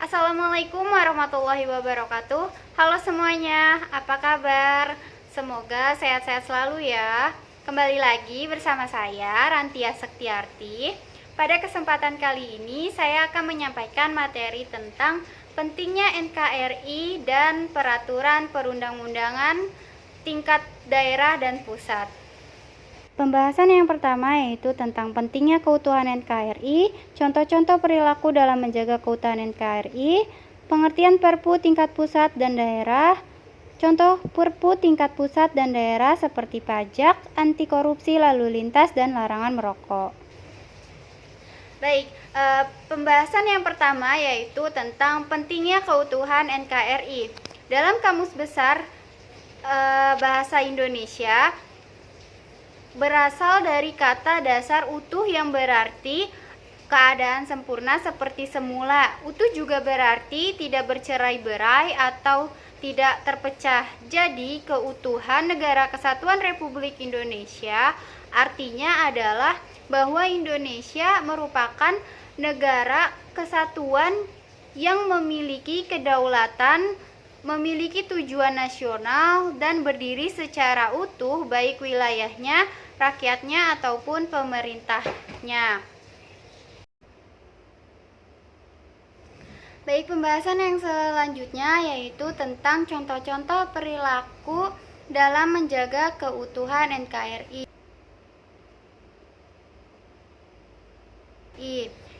Assalamualaikum warahmatullahi wabarakatuh. Halo semuanya, apa kabar? Semoga sehat-sehat selalu ya. Kembali lagi bersama saya Rantia Sektiarti. Pada kesempatan kali ini saya akan menyampaikan materi tentang pentingnya NKRI dan peraturan perundang-undangan tingkat daerah dan pusat. Pembahasan yang pertama yaitu tentang pentingnya keutuhan NKRI, contoh-contoh perilaku dalam menjaga keutuhan NKRI, pengertian Perpu tingkat pusat dan daerah, contoh Perpu tingkat pusat dan daerah seperti pajak, anti korupsi lalu lintas, dan larangan merokok. Baik, pembahasan yang pertama yaitu tentang pentingnya keutuhan NKRI. Dalam Kamus Besar Bahasa Indonesia, berasal dari kata dasar utuh yang berarti keadaan sempurna seperti semula. Utuh juga berarti tidak bercerai-berai atau tidak terpecah. Jadi, keutuhan Negara Kesatuan Republik Indonesia artinya adalah bahwa Indonesia merupakan negara kesatuan yang memiliki kedaulatan, memiliki tujuan nasional, dan berdiri secara utuh baik wilayahnya, rakyatnya, ataupun pemerintahnya. Baik, pembahasan yang selanjutnya yaitu tentang contoh-contoh perilaku dalam menjaga keutuhan NKRI.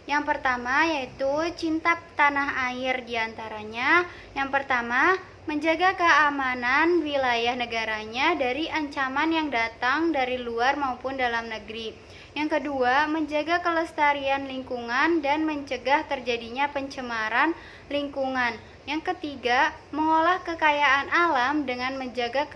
Yang pertama yaitu cinta tanah air diantaranya. Yang pertama, menjaga keamanan wilayah negaranya dari ancaman yang datang dari luar maupun dalam negeri. Yang kedua, menjaga kelestarian lingkungan dan mencegah terjadinya pencemaran lingkungan. Yang ketiga, mengolah kekayaan alam dengan menjaga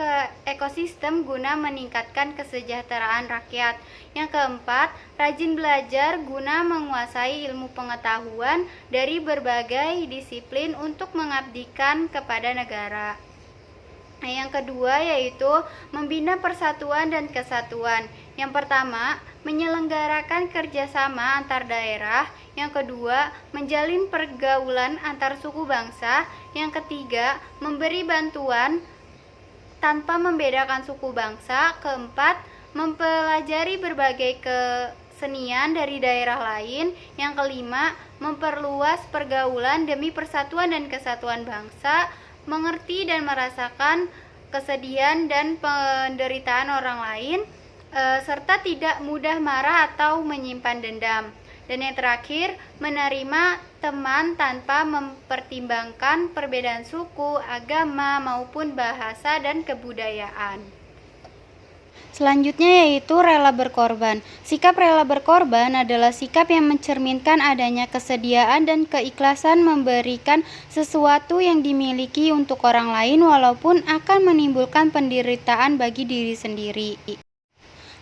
ekosistem guna meningkatkan kesejahteraan rakyat. Yang keempat, rajin belajar guna menguasai ilmu pengetahuan dari berbagai disiplin untuk mengabdikan kepada negara. Yang kedua yaitu membina persatuan dan kesatuan. Yang pertama, menyelenggarakan kerjasama antar daerah. Yang kedua, menjalin pergaulan antar suku bangsa. Yang ketiga, memberi bantuan tanpa membedakan suku bangsa. Keempat, mempelajari berbagai kesenian dari daerah lain. Yang kelima, memperluas pergaulan demi persatuan dan kesatuan bangsa, mengerti dan merasakan kesedihan dan penderitaan orang lain, serta tidak mudah marah atau menyimpan dendam. Dan yang terakhir, menerima teman tanpa mempertimbangkan perbedaan suku, agama, maupun bahasa dan kebudayaan. Selanjutnya yaitu rela berkorban. Sikap rela berkorban adalah sikap yang mencerminkan adanya kesediaan dan keikhlasan memberikan sesuatu yang dimiliki untuk orang lain walaupun akan menimbulkan penderitaan bagi diri sendiri.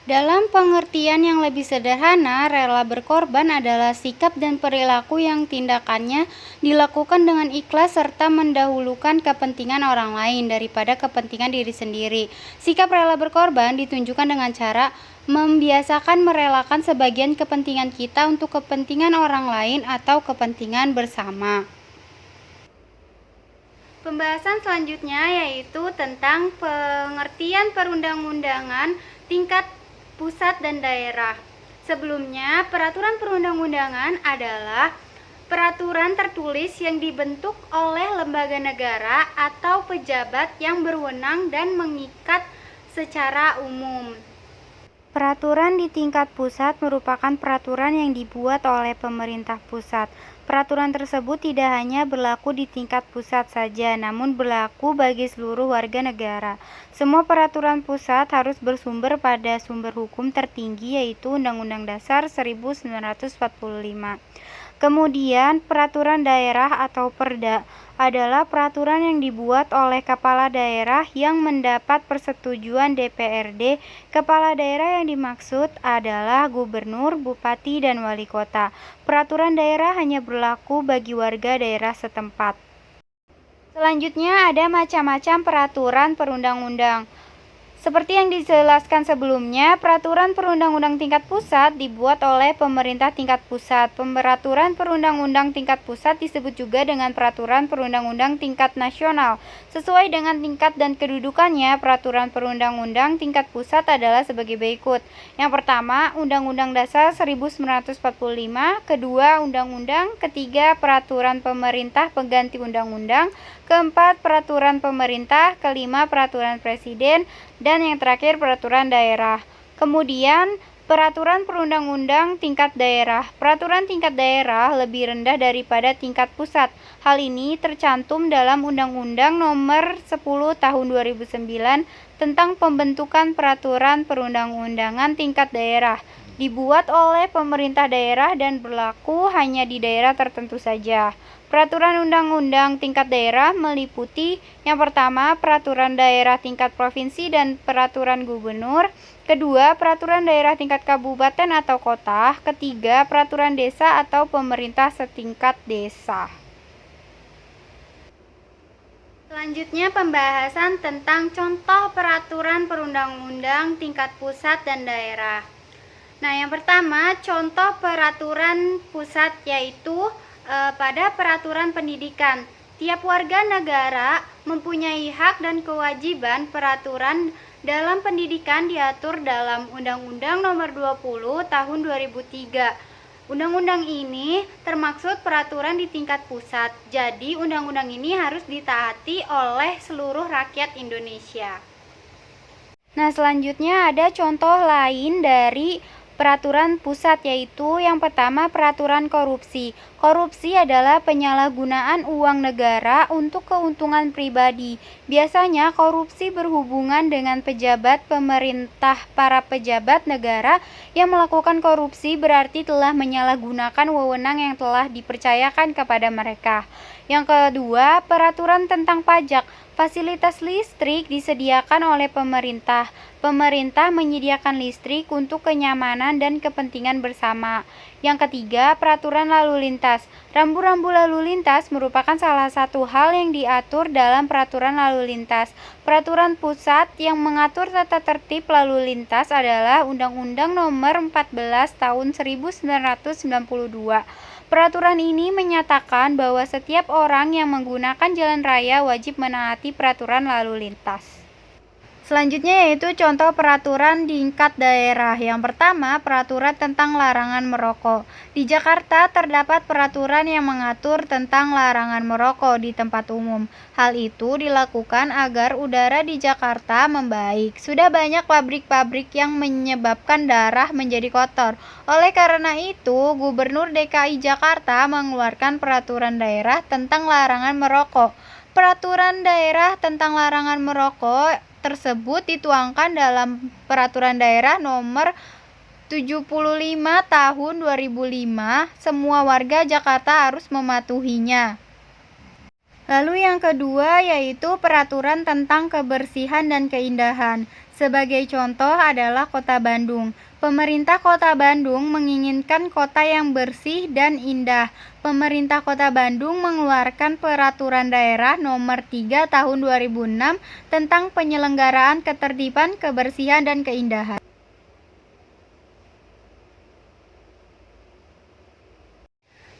Dalam pengertian yang lebih sederhana, rela berkorban adalah sikap dan perilaku yang tindakannya dilakukan dengan ikhlas serta mendahulukan kepentingan orang lain daripada kepentingan diri sendiri. Sikap rela berkorban ditunjukkan dengan cara membiasakan merelakan sebagian kepentingan kita untuk kepentingan orang lain atau kepentingan bersama. Pembahasan selanjutnya yaitu tentang pengertian perundang-undangan tingkat pusat dan daerah. Sebelumnya, peraturan perundang-undangan adalah peraturan tertulis yang dibentuk oleh lembaga negara atau pejabat yang berwenang dan mengikat secara umum. Peraturan di tingkat pusat merupakan peraturan yang dibuat oleh pemerintah pusat. Peraturan tersebut tidak hanya berlaku di tingkat pusat saja, namun berlaku bagi seluruh warga negara. Semua peraturan pusat harus bersumber pada sumber hukum tertinggi yaitu Undang-Undang Dasar 1945. Kemudian, peraturan daerah atau Perda adalah peraturan yang dibuat oleh kepala daerah yang mendapat persetujuan DPRD. Kepala daerah yang dimaksud adalah gubernur, bupati, dan wali kota. Peraturan daerah hanya berlaku bagi warga daerah setempat. Selanjutnya ada macam-macam peraturan perundang-undang. Seperti yang dijelaskan sebelumnya, peraturan perundang-undang tingkat pusat dibuat oleh pemerintah tingkat pusat. Peraturan perundang-undang tingkat pusat disebut juga dengan peraturan perundang-undang tingkat nasional. Sesuai dengan tingkat dan kedudukannya, peraturan perundang-undang tingkat pusat adalah sebagai berikut. Yang pertama, Undang-Undang Dasar 1945, kedua, Undang-Undang, ketiga, peraturan pemerintah pengganti undang-undang, keempat, peraturan pemerintah, kelima, peraturan presiden, dan yang terakhir peraturan daerah. Kemudian peraturan perundang-undang tingkat daerah. Peraturan tingkat daerah lebih rendah daripada tingkat pusat. Hal ini tercantum dalam Undang-Undang Nomor 10 Tahun 2009 tentang pembentukan peraturan perundang-undangan tingkat daerah. Dibuat oleh pemerintah daerah dan berlaku hanya di daerah tertentu saja. Peraturan undang-undang tingkat daerah meliputi yang pertama, peraturan daerah tingkat provinsi dan peraturan gubernur, kedua, peraturan daerah tingkat kabupaten atau kota, ketiga, peraturan desa atau pemerintah setingkat desa. Selanjutnya pembahasan tentang contoh peraturan perundang-undang tingkat pusat dan daerah. Nah, yang pertama, contoh peraturan pusat yaitu pada peraturan pendidikan. Tiap warga negara mempunyai hak dan kewajiban. Peraturan dalam pendidikan diatur dalam Undang-Undang Nomor 20 Tahun 2003. Undang-undang ini termaksud peraturan di tingkat pusat. Jadi, undang-undang ini harus ditaati oleh seluruh rakyat Indonesia. Nah, selanjutnya ada contoh lain dari peraturan pusat, yaitu yang pertama, peraturan korupsi. Korupsi adalah penyalahgunaan uang negara untuk keuntungan pribadi. Biasanya korupsi berhubungan dengan pejabat pemerintah. Para pejabat negara yang melakukan korupsi berarti telah menyalahgunakan wewenang yang telah dipercayakan kepada mereka. Yang kedua, peraturan tentang pajak. Fasilitas listrik disediakan oleh pemerintah. Pemerintah menyediakan listrik untuk kenyamanan dan kepentingan bersama. Yang ketiga, peraturan lalu lintas. Rambu-rambu lalu lintas merupakan salah satu hal yang diatur dalam peraturan lalu lintas. Peraturan pusat yang mengatur tata tertib lalu lintas adalah Undang-Undang Nomor 14 Tahun 1992. Peraturan ini menyatakan bahwa setiap orang yang menggunakan jalan raya wajib menaati peraturan lalu lintas. Selanjutnya yaitu contoh peraturan tingkat daerah. Yang pertama, peraturan tentang larangan merokok. Di Jakarta terdapat peraturan yang mengatur tentang larangan merokok di tempat umum. Hal itu dilakukan agar udara di Jakarta membaik. Sudah banyak pabrik-pabrik yang menyebabkan darah menjadi kotor. Oleh karena itu, Gubernur DKI Jakarta mengeluarkan peraturan daerah tentang larangan merokok. Peraturan daerah tentang larangan merokok tersebut dituangkan dalam Peraturan Daerah Nomor 75 Tahun 2005. Semua warga Jakarta harus mematuhinya. Lalu yang kedua yaitu peraturan tentang kebersihan dan keindahan. Sebagai contoh adalah Kota Bandung. Pemerintah Kota Bandung menginginkan kota yang bersih dan indah. Pemerintah Kota Bandung mengeluarkan Peraturan Daerah Nomor 3 Tahun 2006 tentang penyelenggaraan ketertiban, kebersihan, dan keindahan.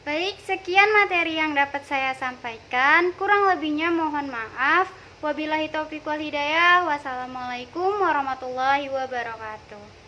Baik, sekian materi yang dapat saya sampaikan. Kurang lebihnya mohon maaf. Wabillahi taufiq wal hidayah. Wassalamualaikum warahmatullahi wabarakatuh.